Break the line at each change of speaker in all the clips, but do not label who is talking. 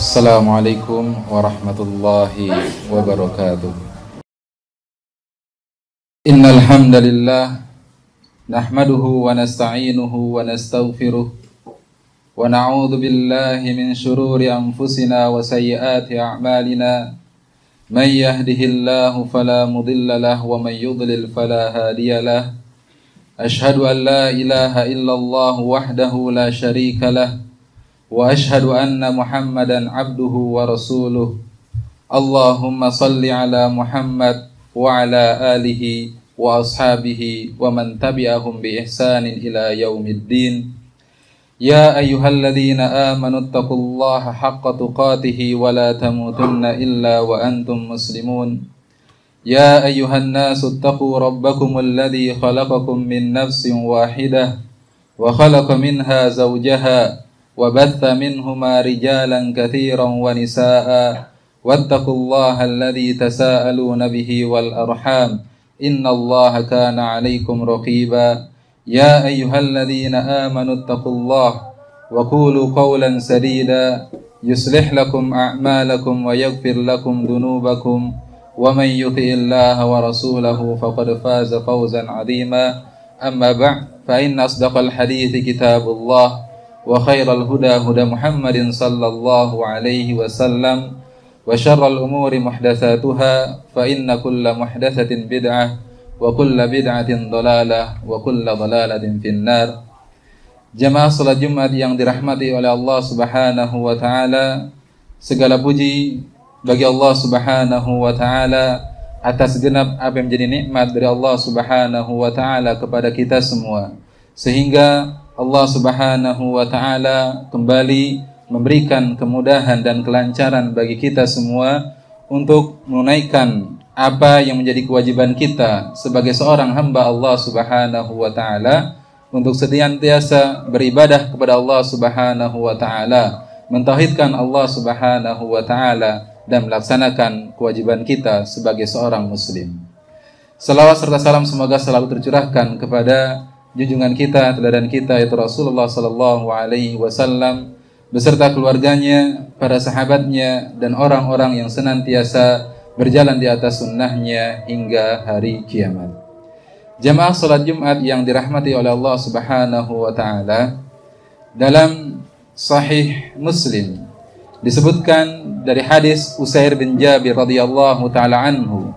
Assalamualaikum warahmatullahi wabarakatuh. Innal hamdalillah nahmaduhu wa nasta'inuhu wa nastaghfiruh wa na'udzu billahi min shururi anfusina wa sayyiati a'malina. May yahdihillahu fala mudilla lahu wa may yudlil fala hadiya lahu. Ashhadu an la ilaha illallah wahdahu la syarika lahu wa ashhadu anna Muhammadan abduhu wa rasuluh. Allahumma salli ala Muhammad wa ala alihi wa ashabihi wa man tabi'ahum bi ihsanin ila yaumiddin. Ya ayyuhalladzina amanu taqullaha haqqa tuqatih wa la tamutunna illa wa antum muslimun. Ya ayyuhan nasu taqu rabbakumul ladzi khalaqakum min nafsin wahidah wa khalaqa minha zawjaha وبث منهما رجالا كثيرا ونساء واتقوا الله الذي تساءلون به والأرحام إن الله كان عليكم رقيبا يا أيها الذين آمنوا اتقوا الله وقولوا قولا سديدا يصلح لكم أعمالكم ويغفر لكم ذنوبكم ومن يطع الله ورسوله فقد فاز فوزا عظيما أما بعد فإن أصدق الحديث كتاب الله وخير الهدى هدى محمد صلى الله عليه وسلم وشر الأمور محدثاتها فإن كل محدثة بدعة وكل بدعة ضلالة وكل ضلالة في النار. Jamaah salat Jumat yang dirahmati oleh Allah Subhanahu wa taala, segala puji bagi Allah Subhanahu wa taala atas genap apa yang menjadi nikmat dari Allah Subhanahu wa taala kepada kita semua, sehingga Allah Subhanahu wa ta'ala kembali memberikan kemudahan dan kelancaran bagi kita semua untuk menunaikan apa yang menjadi kewajiban kita sebagai seorang hamba Allah Subhanahu wa ta'ala, untuk senantiasa beribadah kepada Allah Subhanahu wa ta'ala, mentauhidkan Allah Subhanahu wa ta'ala, dan melaksanakan kewajiban kita sebagai seorang muslim. Salawat serta salam semoga selalu tercurahkan kepada junjungan kita, teladan kita, yaitu Rasulullah sallallahu alaihi wasallam beserta keluarganya, para sahabatnya, dan orang-orang yang senantiasa berjalan di atas sunnahnya hingga hari kiamat. Jamaah salat Jumat yang dirahmati oleh Allah Subhanahu wa taala, dalam Sahih Muslim disebutkan dari hadis Usair bin Jabir radhiyallahu taala anhu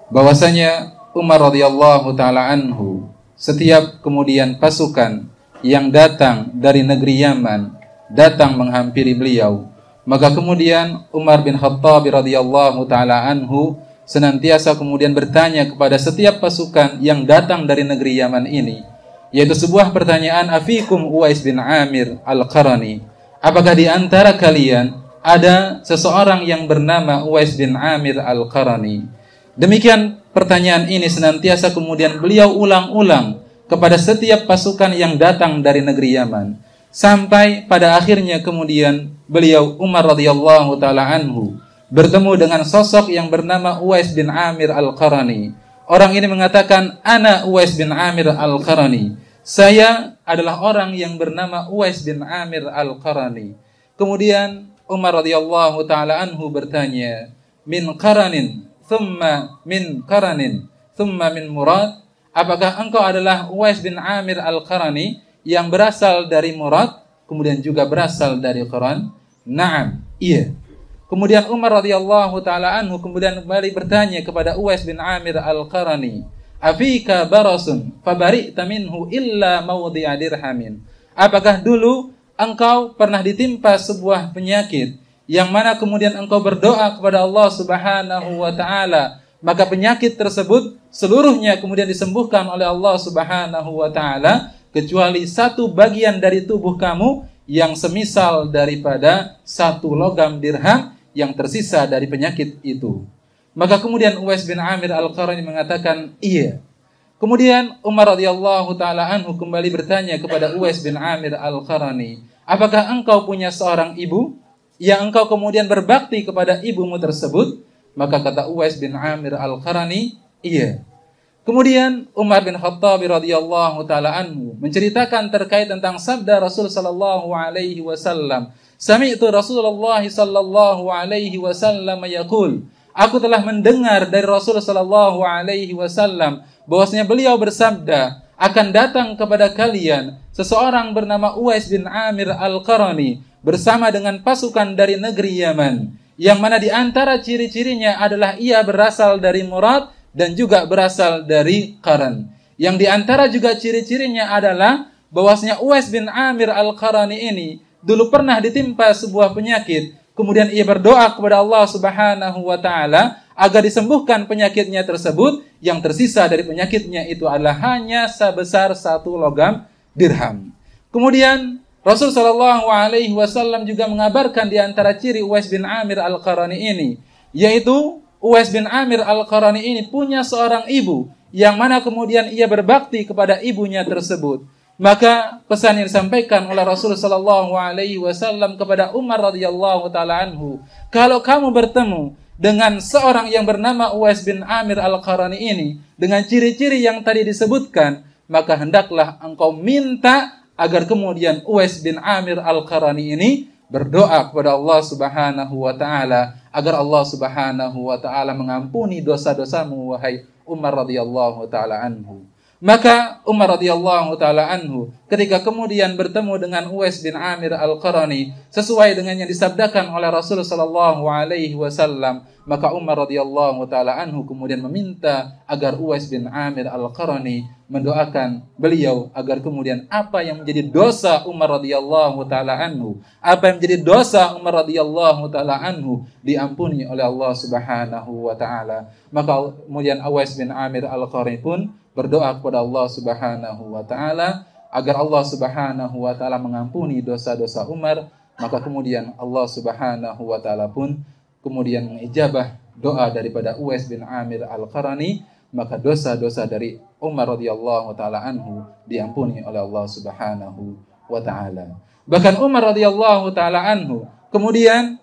bahwasanya Umar radhiyallahu taala anhu, setiap kemudian pasukan yang datang dari negeri Yaman datang menghampiri beliau, maka kemudian Umar bin Khattab radhiyallahu taala anhu senantiasa kemudian bertanya kepada setiap pasukan yang datang dari negeri Yaman ini, yaitu sebuah pertanyaan, afikum Uwais bin Amir al-Qarani, apakah di antara kalian ada seseorang yang bernama Uwais bin Amir al-Qarani? Demikian pertanyaan ini senantiasa kemudian beliau ulang-ulang kepada setiap pasukan yang datang dari negeri Yaman, sampai pada akhirnya kemudian beliau Umar radhiyallahu taala anhu bertemu dengan sosok yang bernama Uwais bin Amir al-Qarani. Orang ini mengatakan, ana Uwais bin Amir al-Qarani, saya adalah orang yang bernama Uwais bin Amir al-Qarani. Kemudian Umar radhiyallahu taala anhu bertanya, min qaranin thumma min qaranin thumma min Murad, apakah engkau adalah Uwais bin Amir al-Qarani yang berasal dari Murad kemudian juga berasal dari Qaran? Na'am, iya. Kemudian Umar radhiyallahu taala anhu kemudian kembali bertanya kepada Uwais bin Amir al-Qarani, afika barasun fabari'ta minhu illa mawdi'a dirhamin, apakah dulu engkau pernah ditimpa sebuah penyakit yang mana kemudian engkau berdoa kepada Allah Subhanahu wa taala, maka penyakit tersebut seluruhnya kemudian disembuhkan oleh Allah Subhanahu wa taala, kecuali satu bagian dari tubuh kamu yang semisal daripada satu logam dirham yang tersisa dari penyakit itu. Maka kemudian Uwais bin Amir al-Qarani mengatakan, iya. Kemudian Umar radhiyallahu taala anhu kembali bertanya kepada Uwais bin Amir al-Qarani, apakah engkau punya seorang ibu yang engkau kemudian berbakti kepada ibumu tersebut? Maka kata Uwais bin Amir al-Qarani, iya. Kemudian Umar bin Khattab radhiyallahu taala anhu menceritakan terkait tentang sabda Rasul sallallahu alaihi wasallam Sami'tu Rasulullah sallallahu alaihi wasallam yaqul, aku telah mendengar dari Rasul sallallahu alaihi wasallam bahwasanya beliau bersabda, akan datang kepada kalian seseorang bernama Uwais bin Amir Al-Qarani bersama dengan pasukan dari negeri Yaman, yang mana di antara ciri-cirinya adalah ia berasal dari Murad dan juga berasal dari Qaran. Yang di antara juga ciri-cirinya adalah bahwasanya Uwais bin Amir Al-Qarani ini dulu pernah ditimpa sebuah penyakit, kemudian ia berdoa kepada Allah Subhanahu wa taala agar disembuhkan penyakitnya tersebut. Yang tersisa dari penyakitnya itu adalah hanya sebesar 1 logam dirham. Kemudian Rasul sallallahu alaihi wasallam juga mengabarkan di antara ciri Uwais bin Amir Al-Qarani ini, yaitu Uwais bin Amir Al-Qarani ini punya seorang ibu, yang mana kemudian ia berbakti kepada ibunya tersebut. Maka pesan yang disampaikan oleh Rasul sallallahu alaihi wasallam kepada Umar radhiyallahu taala anhu, kalau kamu bertemu dengan seorang yang bernama Uwais bin Amir Al-Qarani ini dengan ciri-ciri yang tadi disebutkan, maka hendaklah engkau minta agar kemudian Uwais bin Amir Al-Qarani ini berdoa kepada Allah Subhanahu wa taala agar Allah Subhanahu wa taala mengampuni dosa-dosamu, wahai Umar radhiyallahu taala anhu. Maka Umar radhiyallahu taala anhu ketika kemudian bertemu dengan Uwais bin Amir Al-Qarani sesuai dengan yang disabdakan oleh Rasul sallallahu alaihi wasallam, maka Umar radhiyallahu taala anhu kemudian meminta agar Uwais bin Amir Al-Qarani mendoakan beliau agar kemudian apa yang menjadi dosa Umar radhiyallahu taala anhu, apa yang menjadi dosa Umar radhiyallahu taala anhu diampuni oleh Allah Subhanahu wa taala. Maka kemudian Uwais bin Amir Al-Qarani pun berdoa kepada Allah Subhanahu wa taala agar Allah Subhanahu wa taala mengampuni dosa-dosa Umar. Maka kemudian Allah Subhanahu wa taala pun kemudian mengijabah doa daripada Uwais bin Amir Al-Qarani, maka dosa-dosa dari Umar radhiyallahu taala anhu diampuni oleh Allah Subhanahu wa taala. Bahkan Umar radhiyallahu taala anhu kemudian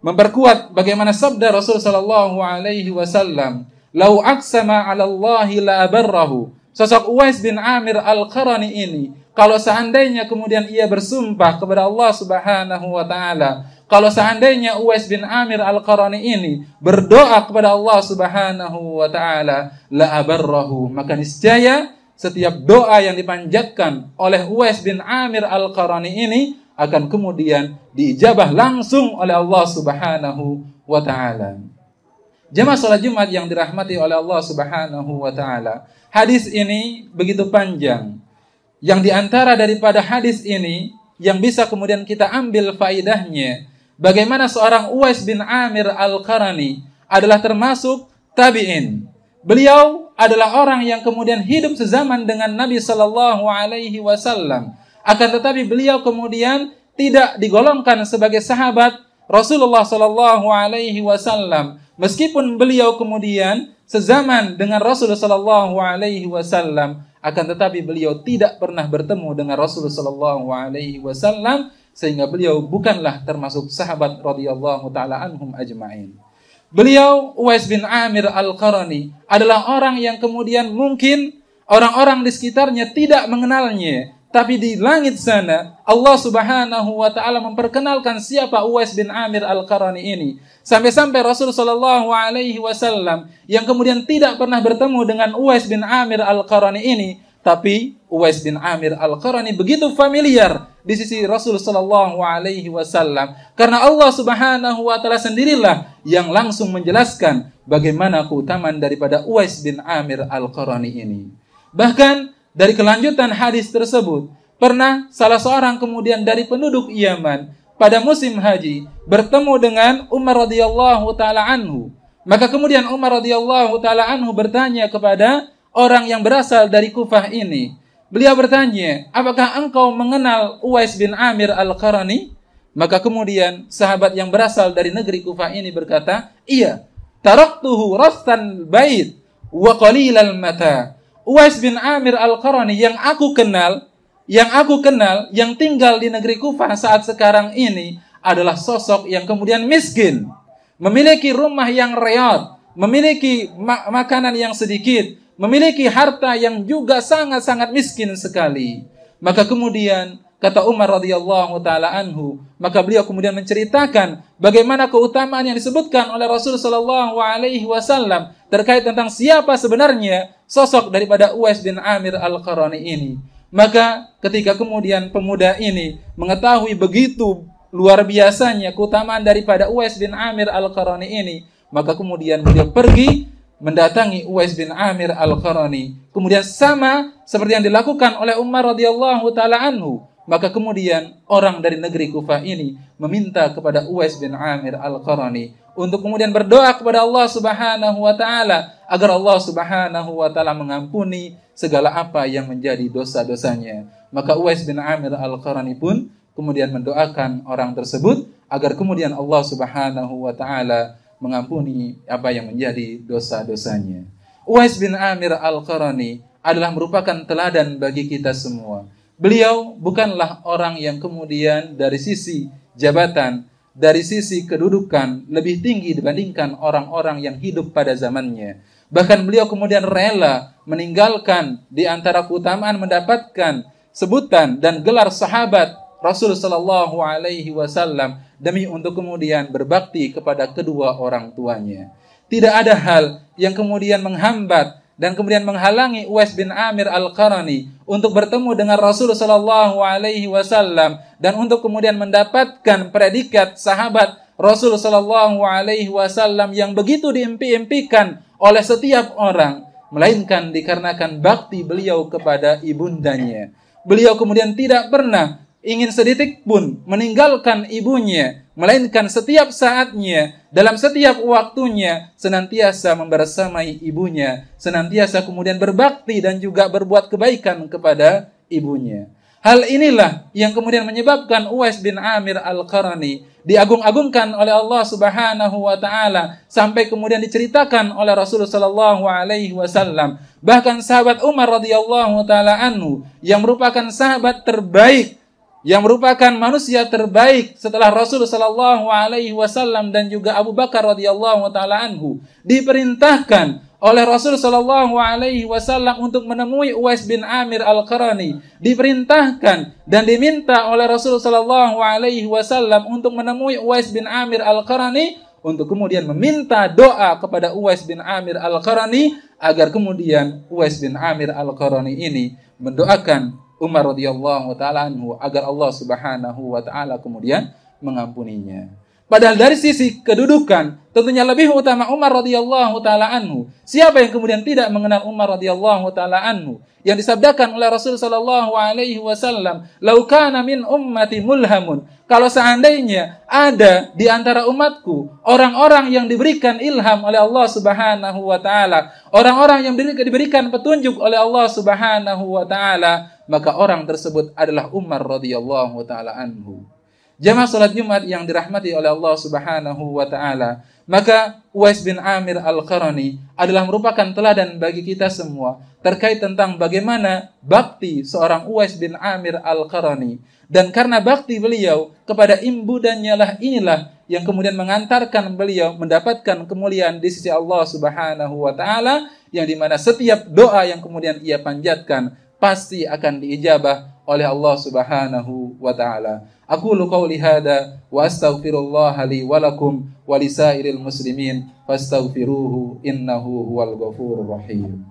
memperkuat bagaimana sabda Rasul sallallahu alaihi wasallam, "Lau aqsama 'ala Allahi la abarrahu." Sosok Uwais bin Amir Al-Qarani ini, kalau seandainya kemudian ia bersumpah kepada Allah Subhanahu wa taala, kalau seandainya Uwais bin Amir Al-Qarani ini berdoa kepada Allah Subhanahu wa taala, la abarrahu, maka niscaya setiap doa yang dipanjatkan oleh Uwais bin Amir Al-Qarani ini akan kemudian diijabah langsung oleh Allah Subhanahu wa taala. Jemaah salat Jumat yang dirahmati oleh Allah Subhanahu wa taala, hadis ini begitu panjang. Yang diantara daripada hadis ini yang bisa kemudian kita ambil faidahnya, bagaimana seorang Uwais bin Amir Al-Qarani adalah termasuk tabi'in. Beliau adalah orang yang kemudian hidup sezaman dengan Nabi sallallahu alaihi wasallam. Akan tetapi beliau kemudian tidak digolongkan sebagai sahabat Rasulullah sallallahu alaihi wasallam. Meskipun beliau kemudian sezaman dengan Rasulullah sallallahu alaihi wasallam, akan tetapi beliau tidak pernah bertemu dengan Rasulullah sallallahu alaihi wasallam, sehingga beliau bukanlah termasuk sahabat radhiyallahu taala anhum ajma'in. Beliau Uwais bin Amir Al-Qarani adalah orang yang kemudian mungkin orang-orang di sekitarnya tidak mengenalnya, tapi di langit sana Allah Subhanahu wa taala memperkenalkan siapa Uwais bin Amir Al-Qarani ini. Sampai-sampai Rasul sallallahu alaihi wasallam yang kemudian tidak pernah bertemu dengan Uwais bin Amir Al-Qarani ini, tapi Uwais bin Amir Al-Qarani begitu familiar di sisi Rasul sallallahu alaihi wasallam karena Allah Subhanahu wa taala sendirilah yang langsung menjelaskan bagaimana keutamaan daripada Uwais bin Amir Al-Qarani ini. Bahkan dari kelanjutan hadis tersebut, pernah salah seorang kemudian dari penduduk Yaman pada musim haji bertemu dengan Umar radhiyallahu taala anhu. Maka kemudian Umar radhiyallahu taala anhu bertanya kepada orang yang berasal dari Kufah ini. Beliau bertanya, "Apakah engkau mengenal Uwais bin Amir Al-Qarani?" Maka kemudian sahabat yang berasal dari negeri Kufah ini berkata, "Iya, taraktuhu rastan bait wa qalilal mata." Uwais bin Amir Al-Qarani yang aku kenal, yang tinggal di negeri Kufah saat sekarang ini adalah sosok yang kemudian miskin, memiliki rumah yang reot, memiliki makanan yang sedikit, memiliki harta yang juga sangat-sangat miskin sekali. Maka kemudian kata Umar radhiyallahu taala anhu, maka beliau kemudian menceritakan bagaimana keutamaan yang disebutkan oleh Rasul sallallahu alaihi wasallam terkait tentang siapa sebenarnya sosok daripada Uwais bin Amir Al-Qarani ini. Maka ketika kemudian pemuda ini mengetahui begitu luar biasanya keutamaan daripada Uwais bin Amir Al-Qarani ini, maka kemudian beliau pergi mendatangi Uwais bin Amir Al-Qarani. Kemudian sama seperti yang dilakukan oleh Umar radhiyallahu taala anhu, maka kemudian orang dari negeri Kufah ini meminta kepada Uwais bin Amir Al-Qarani untuk kemudian berdoa kepada Allah Subhanahu wa taala agar Allah Subhanahu wa taala mengampuni segala apa yang menjadi dosa-dosanya. Maka Uwais bin Amir Al-Qarani pun kemudian mendoakan orang tersebut agar kemudian Allah Subhanahu wa taala mengampuni apa yang menjadi dosa-dosanya. Uwais bin Amir Al-Qarani adalah merupakan teladan bagi kita semua. Beliau bukanlah orang yang kemudian dari sisi jabatan, dari sisi kedudukan lebih tinggi dibandingkan orang-orang yang hidup pada zamannya. Bahkan beliau kemudian rela meninggalkan di antara keutamaan mendapatkan sebutan dan gelar sahabat Rasul sallallahu alaihi wasallam demi untuk kemudian berbakti kepada kedua orang tuanya. Tidak ada hal yang kemudian menghambat dan kemudian menghalangi Uwais bin Amir Al-Qarani untuk bertemu dengan Rasul sallallahu alaihi wasallam dan untuk kemudian mendapatkan predikat sahabat Rasul sallallahu alaihi wasallam yang begitu diimpi-impikan oleh setiap orang, melainkan dikarenakan bakti beliau kepada ibundanya. Beliau kemudian tidak pernah ingin sedetik pun meninggalkan ibunya, melainkan setiap saatnya, dalam setiap waktunya, senantiasa membersamai ibunya, senantiasa kemudian berbakti dan juga berbuat kebaikan kepada ibunya. Hal inilah yang kemudian menyebabkan Uwais bin Amir Al-Qarani diagung-agungkan oleh Allah Subhanahu wa taala sampai kemudian diceritakan oleh Rasulullah sallallahu alaihi wasallam. Bahkan sahabat Umar radhiyallahu taala anhu yang merupakan sahabat terbaik, yang merupakan manusia terbaik setelah Rasul sallallahu alaihi wasallam dan juga Abu Bakar radhiyallahu taala anhu, diperintahkan oleh Rasul sallallahu alaihi wasallam untuk menemui Uwais bin Amir Al-Qarani. Diperintahkan dan diminta oleh Rasul sallallahu alaihi wasallam untuk menemui Uwais bin Amir Al-Qarani untuk kemudian meminta doa kepada Uwais bin Amir Al-Qarani agar kemudian Uwais bin Amir Al-Qarani ini mendoakan Umar radhiyallahu taala anhu agar Allah Subhanahu wa taala kemudian mengampuninya. Padahal dari sisi kedudukan tentunya lebih utama Umar radhiyallahu taala anhu. Siapa yang kemudian tidak mengenal Umar radhiyallahu taala anhu? Yang disabdakan oleh Rasul sallallahu alaihi wasallam, "Lau kana min ummati mulhamun." Kalau seandainya ada di antara umatku orang-orang yang diberikan ilham oleh Allah Subhanahu wa taala, orang-orang yang diberikan petunjuk oleh Allah Subhanahu wa taala, maka orang tersebut adalah Umar radhiyallahu taala anhu. Jamaah salat Jumat yang dirahmati oleh Allah Subhanahu wa taala, maka Uwais bin Amir Al-Qarani adalah merupakan teladan bagi kita semua terkait tentang bagaimana bakti seorang Uwais bin Amir Al-Qarani. Dan karena bakti beliau kepada ibunya lah inilah yang kemudian mengantarkan beliau mendapatkan kemuliaan di sisi Allah Subhanahu wa taala, yang dimana setiap doa yang kemudian ia panjatkan pasti akan diijabah oleh Allah Subhanahu wa taala. Aqulu qauli hada wa astaghfirullah li wa lakum wa lisairil muslimin fastaghfiruhu innahu huwal ghafurur rahim.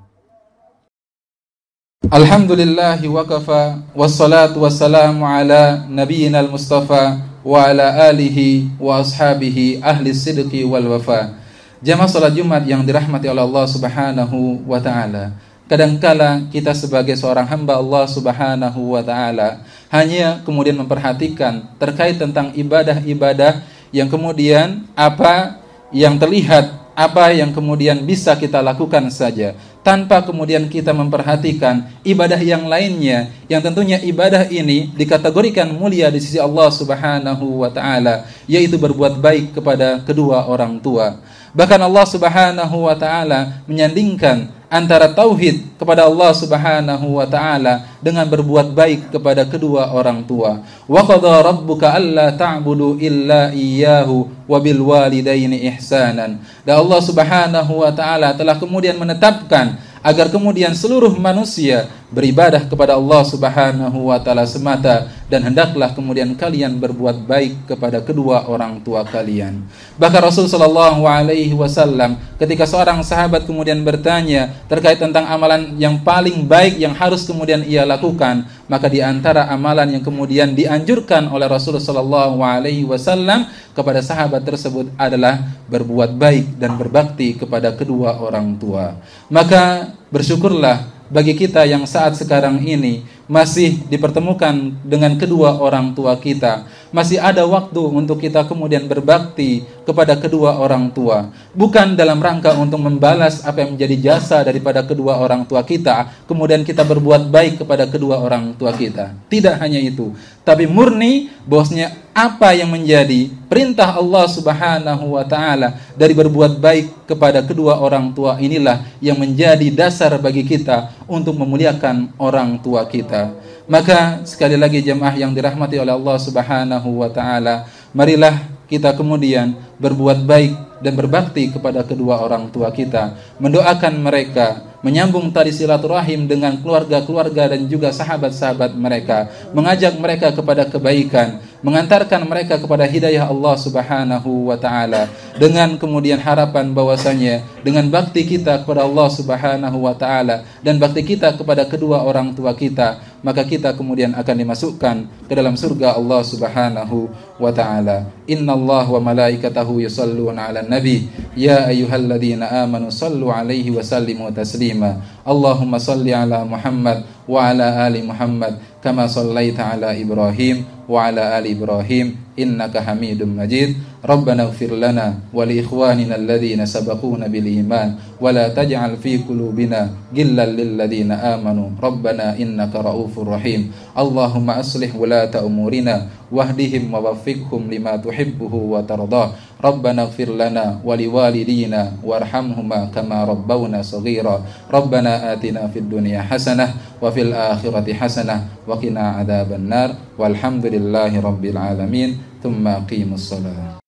Alhamdulillahi wa kafa wassalatu wassalamu ala nabiyyinal mustafa wa ala alihi wa ashabihi ahli sidqi wal wafa. Jamaah salat Jumat yang dirahmati oleh Allah Subhanahu wa taala. Kadangkala kita sebagai seorang hamba Allah Subhanahu wa taala hanya kemudian memperhatikan terkait tentang ibadah-ibadah yang kemudian apa yang terlihat, apa yang kemudian bisa kita lakukan saja, tanpa kemudian kita memperhatikan ibadah yang lainnya, yang tentunya ibadah ini dikategorikan mulia di sisi Allah Subhanahu wa taala, yaitu berbuat baik kepada kedua orang tua. Bahkan Allah Subhanahu wa taala menyandingkan antara tauhid kepada Allah Subhanahu wa taala dengan berbuat baik kepada kedua orang tua. Wa qada rabbuka alla ta'budu illa iyyahu wa bil walidaini ihsanan. Dan Allah Subhanahu wa taala telah kemudian menetapkan agar kemudian seluruh manusia beribadah kepada Allah Subhanahu wa taala semata dan hendaklah kemudian kalian berbuat baik kepada kedua orang tua kalian. Bahkan Rasul sallallahu alaihi wasallam ketika seorang sahabat kemudian bertanya terkait tentang amalan yang paling baik yang harus kemudian ia lakukan, maka di antara amalan yang kemudian dianjurkan oleh Rasul sallallahu alaihi wasallam kepada sahabat tersebut adalah berbuat baik dan berbakti kepada kedua orang tua. Maka bersyukurlah bagi kita yang saat sekarang ini masih dipertemukan dengan kedua orang tua kita, masih ada waktu untuk kita kemudian berbakti kepada kedua orang tua, bukan dalam rangka untuk membalas apa yang menjadi jasa daripada kedua orang tua kita, kemudian kita berbuat baik kepada kedua orang tua kita. Tidak hanya itu, tapi murni bahwasanya apa yang menjadi perintah Allah Subhanahu wa taala dari berbuat baik kepada kedua orang tua inilah yang menjadi dasar bagi kita untuk memuliakan orang tua kita. Maka sekali lagi jemaah yang dirahmati oleh Allah Subhanahu wa taala, marilah kita kemudian berbuat baik dan berbakti kepada kedua orang tua kita, mendoakan mereka, menyambung tali silaturahim dengan keluarga-keluarga dan juga sahabat-sahabat mereka, mengajak mereka kepada kebaikan, mengantarkan mereka kepada hidayah Allah Subhanahu wa taala, dengan kemudian harapan bahwasanya dengan bakti kita kepada Allah Subhanahu wa taala dan bakti kita kepada kedua orang tua kita, maka kita kemudian akan dimasukkan ke dalam surga Allah Subhanahu wa taala. Innallaha wa malaikatahu yusholluna 'alan nabi ya ayyuhalladzina amanu shallu 'alaihi wa sallimu taslima. Allahumma shalli 'ala Muhammad wa 'ala ali Muhammad kama shallaita 'ala Ibrahim wa 'ala ali Ibrahim innaka Hamidum Majid. Rabbana ighfir lana wa li ikhwanina alladhina sabaquna bil iman wa la taj'al fi qulubina ghillan lil ladzina amanu rabbana innaka raufur rahim. Allahumma aslih wulata umurina wahdihim wa waffiqhum lima tuhibbuhu wa tardah. Rabbana ighfir lana wa liwalidina warhamhuma kama rabbawna shaghira. Rabbana atina fid dunya hasanah wa fil akhirati hasanah wa qina adzabannar. Walhamdulillahi rabbil alamin. Tsumma aqimus shalah.